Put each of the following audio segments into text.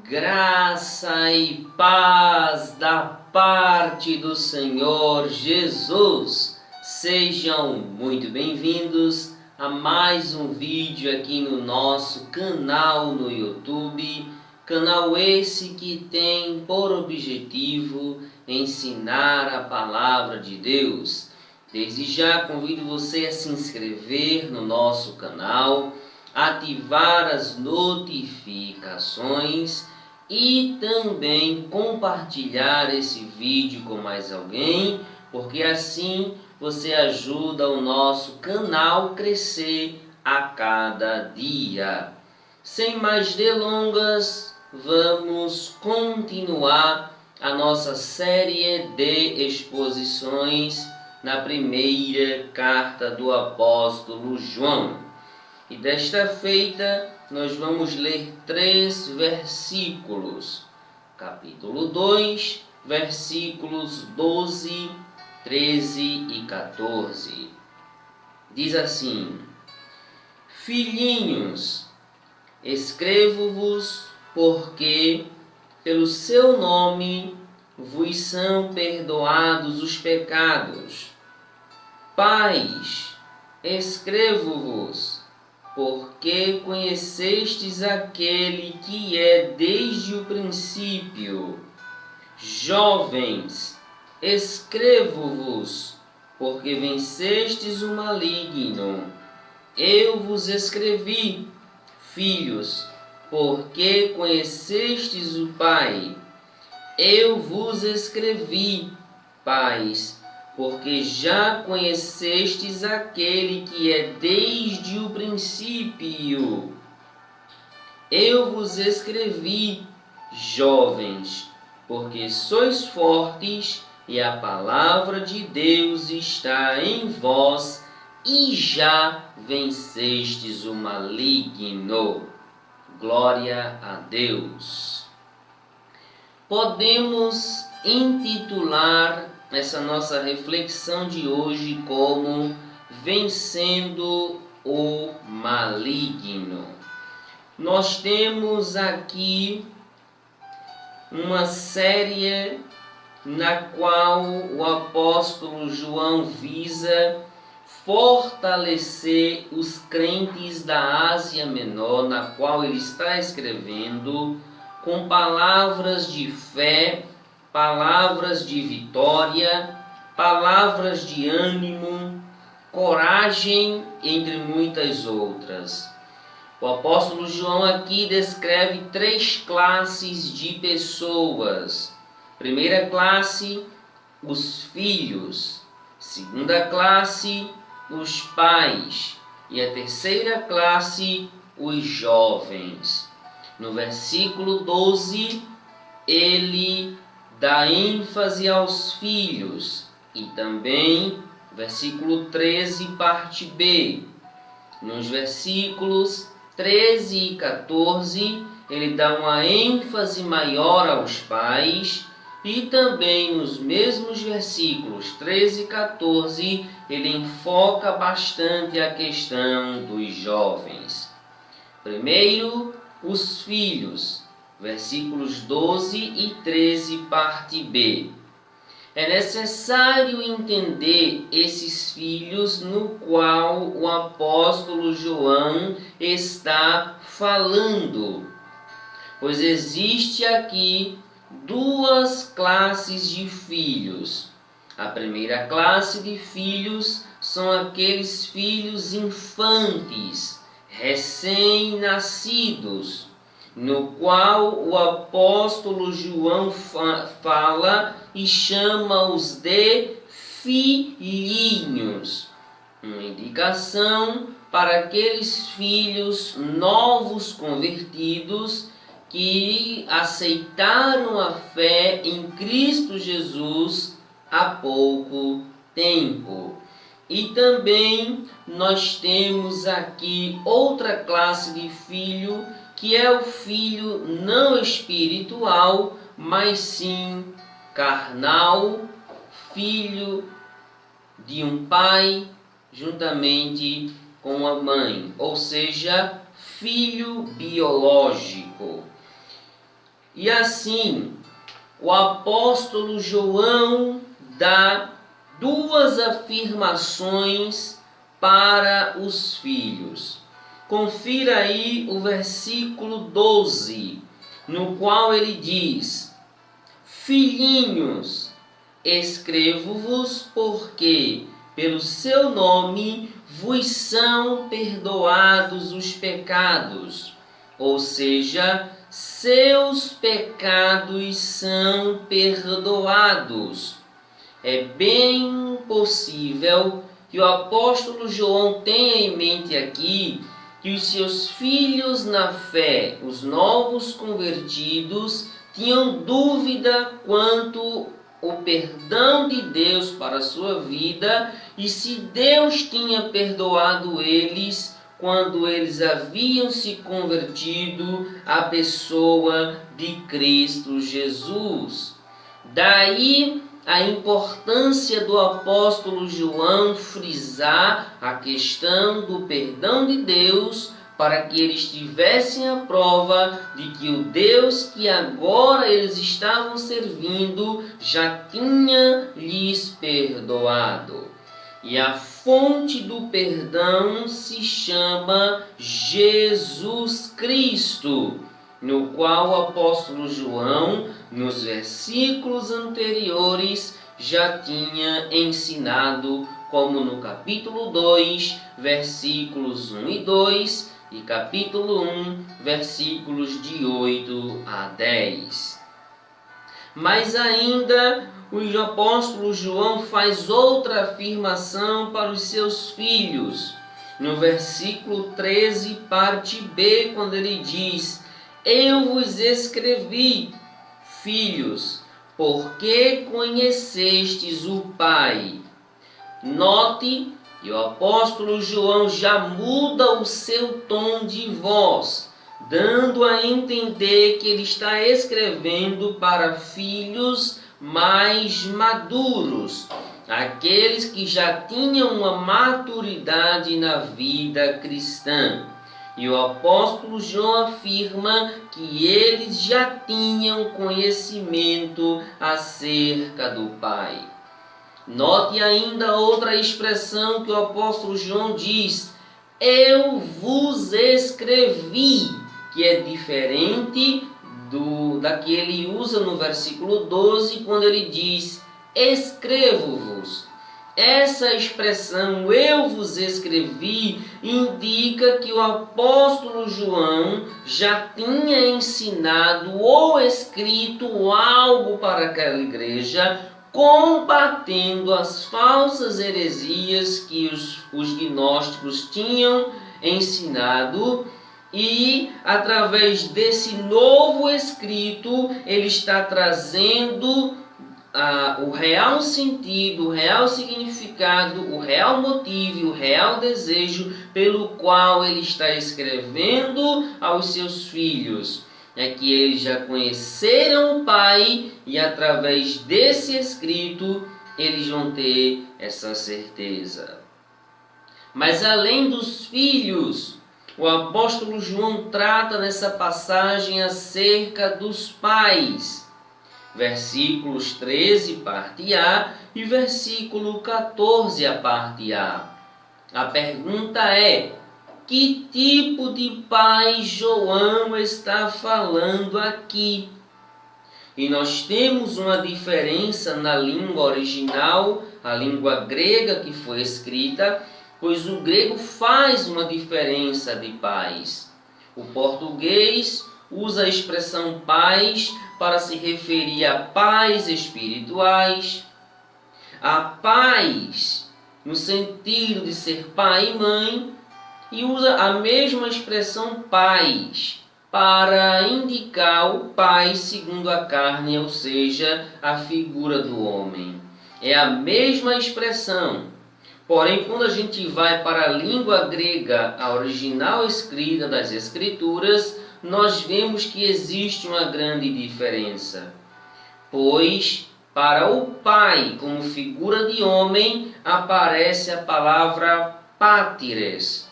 Graça e paz da parte do Senhor Jesus. Sejam muito bem-vindos a mais um vídeo aqui no nosso canal no YouTube. Canal esse que tem por objetivo ensinar a palavra de Deus. Desde já convido você a se inscrever no nosso canal, ativar as notificações e também compartilhar esse vídeo com mais alguém, porque assim você ajuda o nosso canal a crescer a cada dia. Sem mais delongas, vamos continuar a nossa série de exposições na primeira carta do apóstolo João. E desta feita nós vamos ler 3 versículos. Capítulo 2, versículos 12, 13 e 14. Diz assim: Filhinhos, escrevo-vos porque pelo seu nome vos são perdoados os pecados. Pais, escrevo-vos porque conhecestes aquele que é desde o princípio. Jovens, escrevo-vos porque vencestes o maligno. Eu vos escrevi, filhos, porque conhecestes o Pai. Eu vos escrevi, pais, porque já conhecestes aquele que é desde o princípio. Eu vos escrevi, jovens, porque sois fortes e a palavra de Deus está em vós e já vencestes o maligno. Glória a Deus. Podemos intitular essa nossa reflexão de hoje como Vencendo o Maligno. Nós temos aqui uma série na qual o apóstolo João visa fortalecer os crentes da Ásia Menor, na qual ele está escrevendo, com palavras de fé, palavras de vitória, palavras de ânimo, coragem, entre muitas outras. O apóstolo João aqui descreve 3 classes de pessoas. Primeira classe, os filhos. Segunda classe, os pais. E a terceira classe, os jovens. No versículo 12, ele dá ênfase aos filhos. E também, versículo 13, parte B. Nos versículos 13 e 14, ele dá uma ênfase maior aos pais. E também nos mesmos versículos 13 e 14, ele enfoca bastante a questão dos jovens. Primeiro, os filhos, versículos 12 e 13, parte B. É necessário entender esses filhos no qual o apóstolo João está falando, pois existe aqui 2 classes de filhos. A primeira classe de filhos são aqueles filhos infantes, recém-nascidos, no qual o apóstolo João fala e chama-os de filhinhos. Uma indicação para aqueles filhos novos convertidos que aceitaram a fé em Cristo Jesus há pouco tempo. E também nós temos aqui outra classe de filho, que é o filho não espiritual, mas sim carnal, filho de um pai juntamente com a mãe, ou seja, filho biológico. E assim, o apóstolo João dá duas afirmações para os filhos. Confira aí o versículo 12, no qual ele diz: Filhinhos, escrevo-vos porque pelo seu nome vos são perdoados os pecados. Ou seja, seus pecados são perdoados. É bem possível que o apóstolo João tenha em mente aqui que os seus filhos na fé, os novos convertidos, tinham dúvida quanto ao perdão de Deus para a sua vida e se Deus tinha perdoado eles quando eles haviam se convertido à pessoa de Cristo Jesus. Daí a importância do apóstolo João frisar a questão do perdão de Deus para que eles tivessem a prova de que o Deus que agora eles estavam servindo já tinha lhes perdoado. E a fonte do perdão se chama Jesus Cristo, no qual o apóstolo João, nos versículos anteriores, já tinha ensinado, como no capítulo 2, versículos 1 e 2, e capítulo 1, versículos de 8 a 10. Mas ainda o apóstolo João faz outra afirmação para os seus filhos. No versículo 13, parte B, quando ele diz: Eu vos escrevi, filhos, porque conhecestes o Pai. Note que o apóstolo João já muda o seu tom de voz, dando a entender que ele está escrevendo para filhos mais maduros, aqueles que já tinham uma maturidade na vida cristã. E o apóstolo João afirma que eles já tinham conhecimento acerca do Pai. Note ainda outra expressão que o apóstolo João diz: Eu vos escrevi, que é diferente da que ele usa no versículo 12, quando ele diz: Escrevo-vos. Essa expressão, eu vos escrevi, indica que o apóstolo João já tinha ensinado ou escrito algo para aquela igreja, combatendo as falsas heresias que os gnósticos tinham ensinado. E através desse novo escrito, ele está trazendo o real sentido, o real significado, o real motivo, o real desejo pelo qual ele está escrevendo aos seus filhos. É que eles já conheceram o Pai e através desse escrito eles vão ter essa certeza. Mas além dos filhos, o apóstolo João trata nessa passagem acerca dos pais. Versículos 13, parte A, e versículo 14, a parte A. A pergunta é: que tipo de pai João está falando aqui? E nós temos uma diferença na língua original, a língua grega que foi escrita, pois o grego faz uma diferença de pais. O português usa a expressão pais para se referir a pais espirituais, a pais no sentido de ser pai e mãe, e usa a mesma expressão pais para indicar o pai segundo a carne, ou seja, a figura do homem. É a mesma expressão. Porém, quando a gente vai para a língua grega, a original escrita das Escrituras, nós vemos que existe uma grande diferença. Pois, para o pai, como figura de homem, aparece a palavra pátires,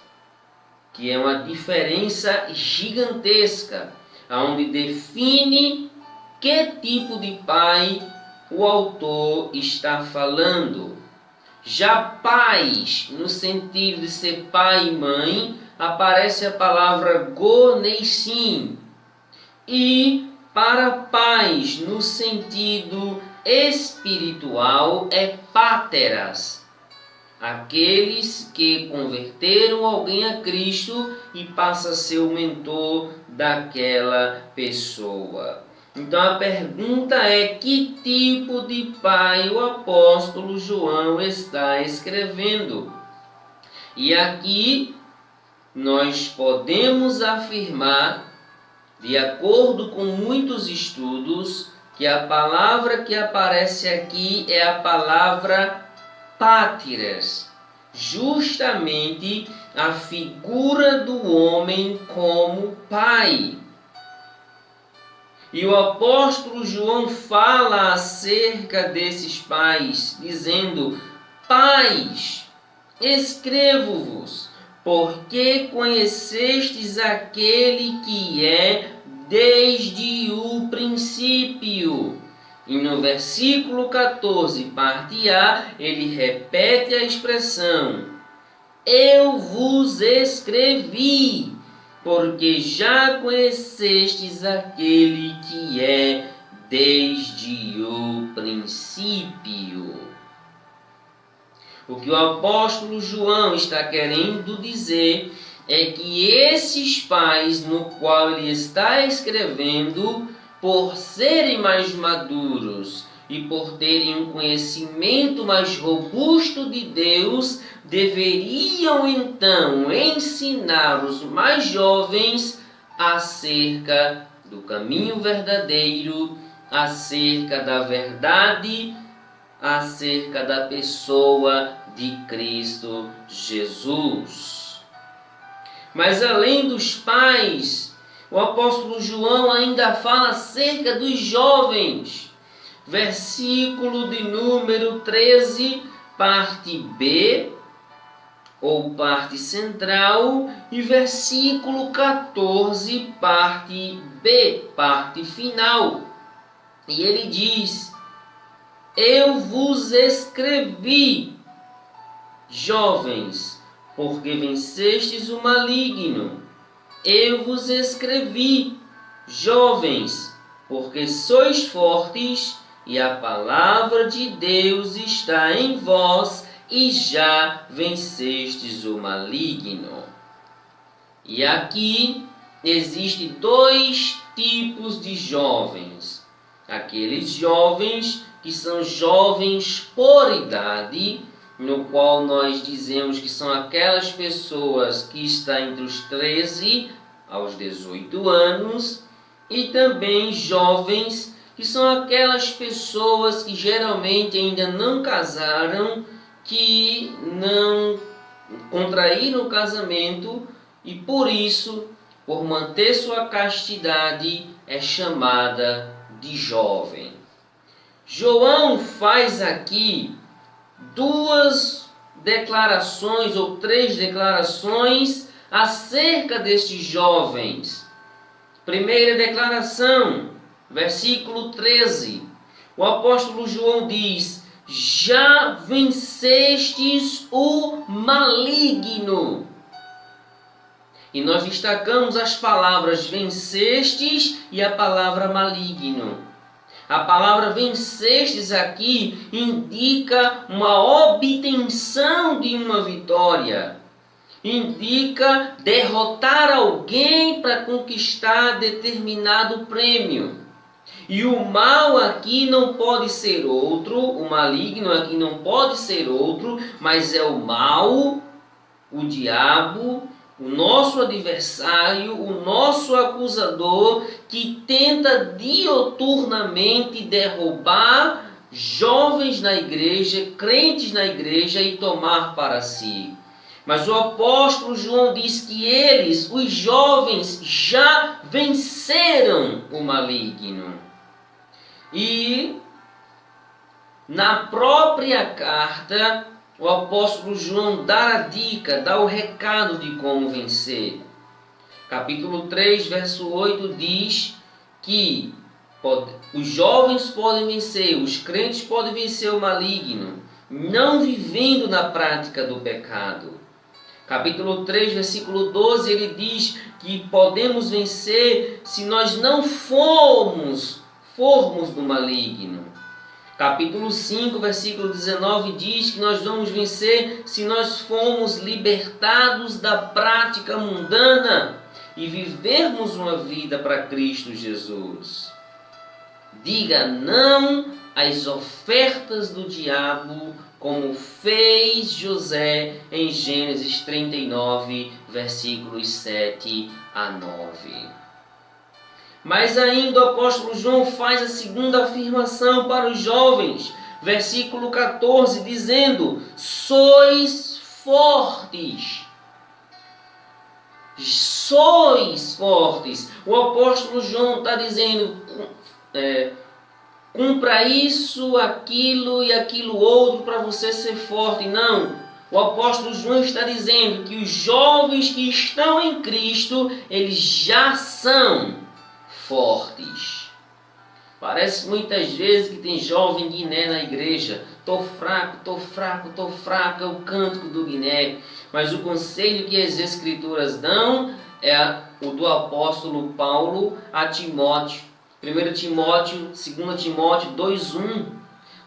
que é uma diferença gigantesca, onde define que tipo de pai o autor está falando. Já pais, no sentido de ser pai e mãe, aparece a palavra gonesim. E para pais, no sentido espiritual, é páteras. Aqueles que converteram alguém a Cristo e passa a ser o mentor daquela pessoa. Então a pergunta é: que tipo de pai o apóstolo João está escrevendo? E aqui nós podemos afirmar, de acordo com muitos estudos, que a palavra que aparece aqui é a palavra pátiras, justamente a figura do homem como pai. E o apóstolo João fala acerca desses pais, dizendo: pais, escrevo-vos, porque conhecestes aquele que é desde o princípio. E no versículo 14, parte A, ele repete a expressão: eu vos escrevi, porque já conhecestes aquele que é desde o princípio. O que o apóstolo João está querendo dizer é que esses pais no qual ele está escrevendo, por serem mais maduros e por terem um conhecimento mais robusto de Deus, deveriam então ensinar os mais jovens acerca do caminho verdadeiro, acerca da verdade, acerca da pessoa de Cristo Jesus. Mas além dos pais, o apóstolo João ainda fala acerca dos jovens. Versículo de número 13, parte B, ou parte central, e versículo 14, parte B, parte final. E ele diz: eu vos escrevi, jovens, porque vencestes o maligno. Eu vos escrevi, jovens, porque sois fortes e a palavra de Deus está em vós e já vencestes o maligno. E aqui existem dois tipos de jovens. Aqueles jovens que são jovens por idade, no qual nós dizemos que são aquelas pessoas que estão entre os 13 aos 18 anos, e também jovens que são aquelas pessoas que geralmente ainda não casaram, que não contraíram o casamento e por isso, por manter sua castidade, é chamada de jovem. João faz aqui duas declarações ou três declarações acerca destes jovens. Primeira declaração, versículo 13. O apóstolo João diz: já vencestes o maligno. E nós destacamos as palavras vencestes e a palavra maligno. A palavra vencestes aqui indica uma obtenção de uma vitória. Indica derrotar alguém para conquistar determinado prêmio. E o mal aqui não pode ser outro, o maligno aqui não pode ser outro, mas é o mal, o diabo, o nosso adversário, o nosso acusador, que tenta dioturnamente derrubar jovens na igreja, crentes na igreja, e tomar para si. Mas o apóstolo João diz que eles, os jovens, já venceram o maligno. E na própria carta, o apóstolo João dá a dica, dá o recado de como vencer. Capítulo 3, verso 8 diz que, Os jovens podem vencer, os crentes podem vencer o maligno, não vivendo na prática do pecado. Capítulo 3, versículo 12, ele diz que podemos vencer se nós não formos do maligno. Capítulo 5, versículo 19 diz que nós vamos vencer se nós formos libertados da prática mundana e vivermos uma vida para Cristo Jesus. Diga não às ofertas do diabo, como fez José em Gênesis 39, versículos 7 a 9. Mas ainda o apóstolo João faz a segunda afirmação para os jovens, versículo 14, dizendo: sois fortes. Sois fortes. O apóstolo João está dizendo: cumpra isso, aquilo e aquilo outro para você ser forte. Não. O apóstolo João está dizendo que os jovens que estão em Cristo, eles já são fortes. Parece muitas vezes que tem jovem Guiné na igreja. Tô fraco, é o cântico do Guiné. Mas o conselho que as Escrituras dão é o do apóstolo Paulo a Timóteo. 1 Timóteo, 2 Timóteo 2:1.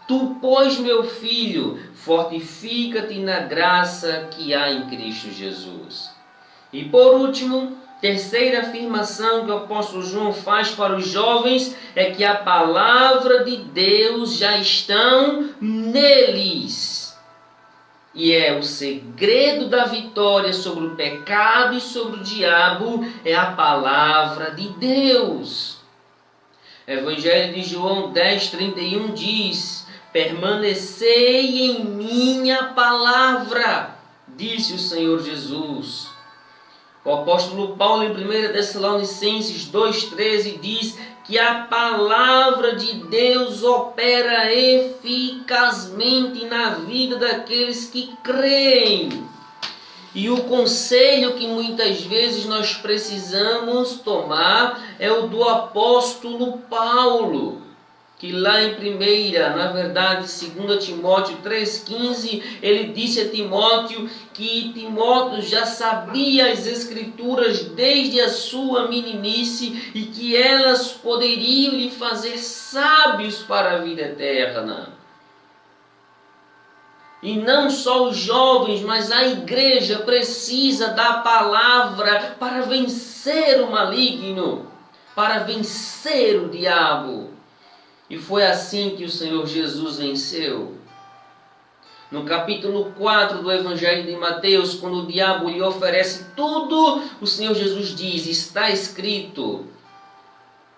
Tu, pois, meu filho, fortifica-te na graça que há em Cristo Jesus. E por último, terceira afirmação que o apóstolo João faz para os jovens é que a palavra de Deus já está neles. E o segredo da vitória sobre o pecado e sobre o diabo é a palavra de Deus. Evangelho de João 10:31 diz: permanecei em minha palavra, disse o Senhor Jesus. O apóstolo Paulo em 1 Tessalonicenses 2:13 diz que a palavra de Deus opera eficazmente na vida daqueles que creem. E o conselho que muitas vezes nós precisamos tomar é o do apóstolo Paulo, que lá em 2 Timóteo 3,15, ele disse a Timóteo que Timóteo já sabia as Escrituras desde a sua meninice e que elas poderiam lhe fazer sábios para a vida eterna. E não só os jovens, mas a igreja precisa da palavra para vencer o maligno, para vencer o diabo. E foi assim que o Senhor Jesus venceu. No capítulo 4 do Evangelho de Mateus, quando o diabo lhe oferece tudo, o Senhor Jesus diz: está escrito,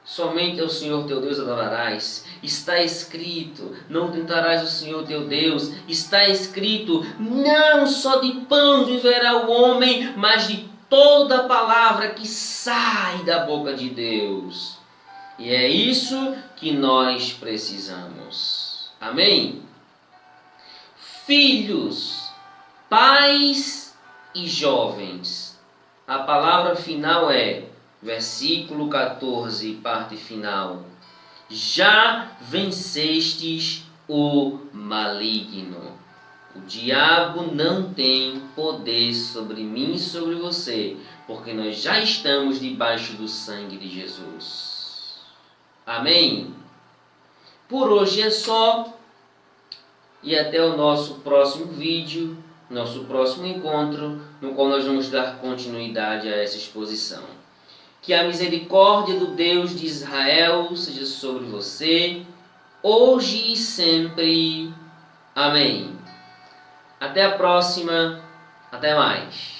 somente ao Senhor teu Deus adorarás. Está escrito, não tentarás o Senhor teu Deus. Está escrito, não só de pão viverá o homem, mas de toda palavra que sai da boca de Deus. E é isso que nós precisamos. Amém? Filhos, pais e jovens. A palavra final é, versículo 14, parte final. Já vencestes o maligno. O diabo não tem poder sobre mim e sobre você, porque nós já estamos debaixo do sangue de Jesus. Amém? Por hoje é só. E até o nosso próximo vídeo, nosso próximo encontro, no qual nós vamos dar continuidade a essa exposição. Que a misericórdia do Deus de Israel seja sobre você, hoje e sempre. Amém. Até a próxima. Até mais.